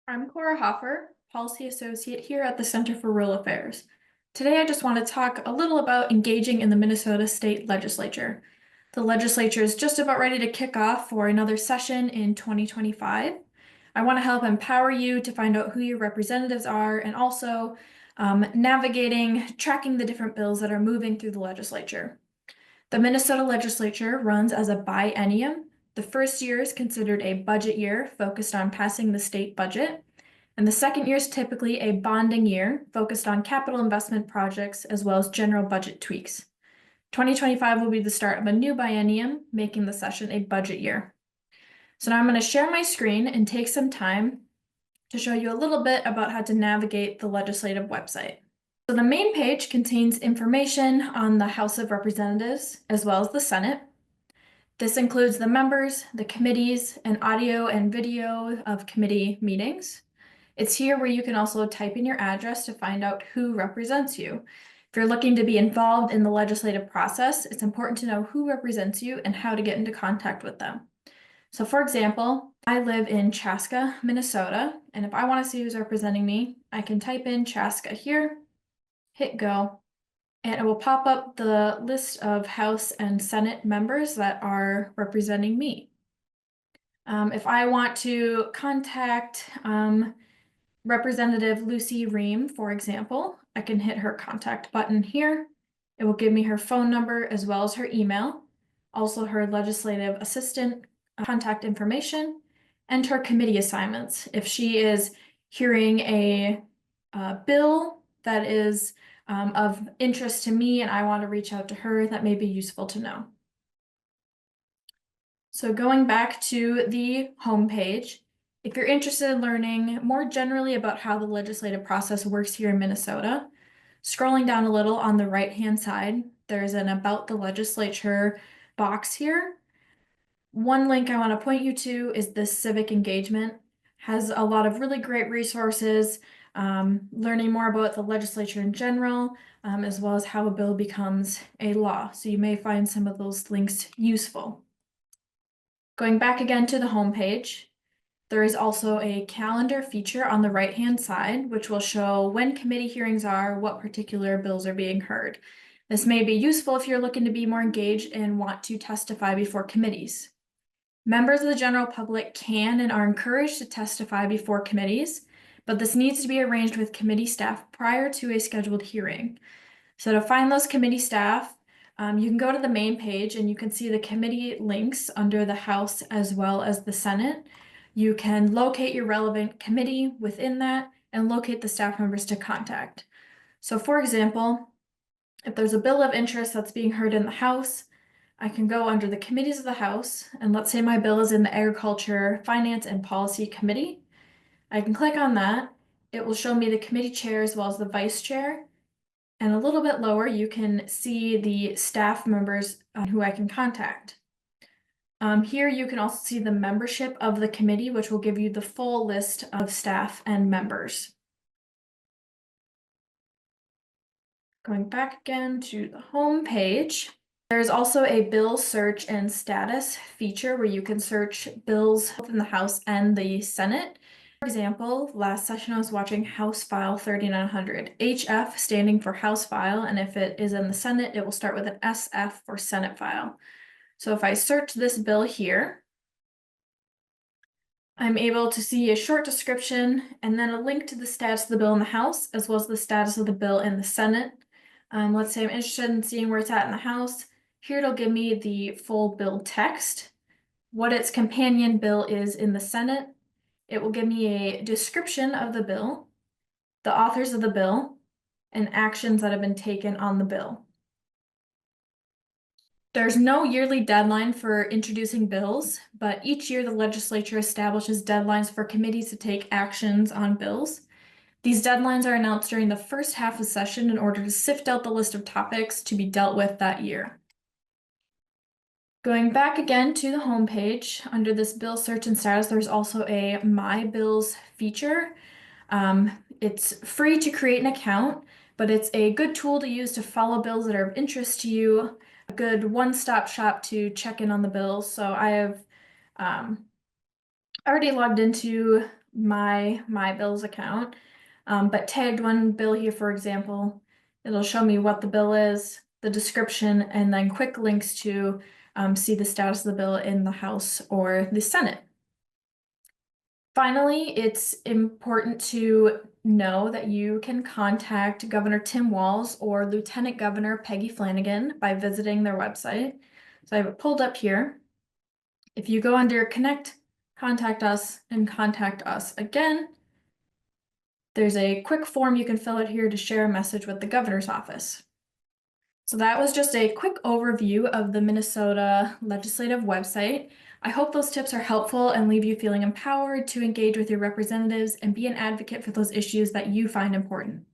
I'm Cora Hoffer, Policy Associate here at the Center for Rural Affairs. Today, I just want to talk a little about engaging in the Minnesota State Legislature. The legislature is just about ready to kick off for another session in 2025. I want to help empower you to find out who your representatives are and also tracking the different bills that are moving through the legislature. The Minnesota Legislature runs as a biennium. The first year is considered a budget year focused on passing the state budget. And the second year is typically a bonding year focused on capital investment projects as well as general budget tweaks. 2025 will be the start of a new biennium, making the session a budget year. So now I'm going to share my screen and take some time to show you a little bit about how to navigate the legislative website. So the main page contains information on the House of Representatives as well as the Senate. This includes the members, the committees, and audio and video of committee meetings. It's here where you can also type in your address to find out who represents you. If you're looking to be involved in the legislative process, it's important to know who represents you and how to get into contact with them. So for example, I live in Chaska, Minnesota, and if I want to see who's representing me, I can type in Chaska here, hit go, and it will pop up the list of House and Senate members that are representing me. If I want to contact Representative Lucy Ream, for example, I can hit her contact button here. It will give me her phone number as well as her email, also her legislative assistant contact information, and her committee assignments. If she is hearing a bill that is of interest to me and I want to reach out to her, that may be useful to know. So going back to the homepage, if you're interested in learning more generally about how the legislative process works here in Minnesota, scrolling down a little on the right-hand side, there's an About the Legislature box here. One link I want to point you to is this civic engagement. Has a lot of really great resources, learning more about the legislature in general, as well as how a bill becomes a law. So you may find some of those links useful. Going back again to the homepage, there is also a calendar feature on the right-hand side, which will show when committee hearings are, what particular bills are being heard. This may be useful if you're looking to be more engaged and want to testify before committees. Members of the general public can and are encouraged to testify before committees, but this needs to be arranged with committee staff prior to a scheduled hearing. So to find those committee staff, you can go to the main page and you can see the committee links under the House as well as the Senate. You can locate your relevant committee within that and locate the staff members to contact. So for example, if there's a bill of interest that's being heard in the House, I can go under the committees of the House, and let's say my bill is in the Agriculture, Finance, and Policy Committee. I can click on that. It will show me the committee chair as well as the vice chair. And a little bit lower, you can see the staff members who I can contact. Here you can also see the membership of the committee, which will give you the full list of staff and members. Going back again to the home page, there's also a bill search and status feature where you can search bills within the House and the Senate. For example, last session I was watching House File 3900, HF standing for House File, and if it is in the Senate, it will start with an SF for Senate File. So if I search this bill here, I'm able to see a short description and then a link to the status of the bill in the House as well as the status of the bill in the Senate. Let's say I'm interested in seeing where it's at in the House. Here it'll give me the full bill text, what its companion bill is in the Senate. It will give me a description of the bill, the authors of the bill, and actions that have been taken on the bill. There's no yearly deadline for introducing bills, but each year the legislature establishes deadlines for committees to take actions on bills. These deadlines are announced during the first half of session in order to sift out the list of topics to be dealt with that year. Going back again to the homepage, under this bill search and status, there's also a My Bills feature. It's free to create an account, but it's a good tool to use to follow bills that are of interest to you, a good one-stop shop to check in on the bills. So I have already logged into my bills account. But tagged one bill here, for example, it'll show me what the bill is, the description, and then quick links to see the status of the bill in the House or the Senate. Finally, it's important to know that you can contact Governor Tim Walz or Lieutenant Governor Peggy Flanagan by visiting their website. So I have it pulled up here. If you go under Connect, Contact Us, and Contact Us again, there's a quick form you can fill out here to share a message with the governor's office. So that was just a quick overview of the Minnesota Legislative website. I hope those tips are helpful and leave you feeling empowered to engage with your representatives and be an advocate for those issues that you find important.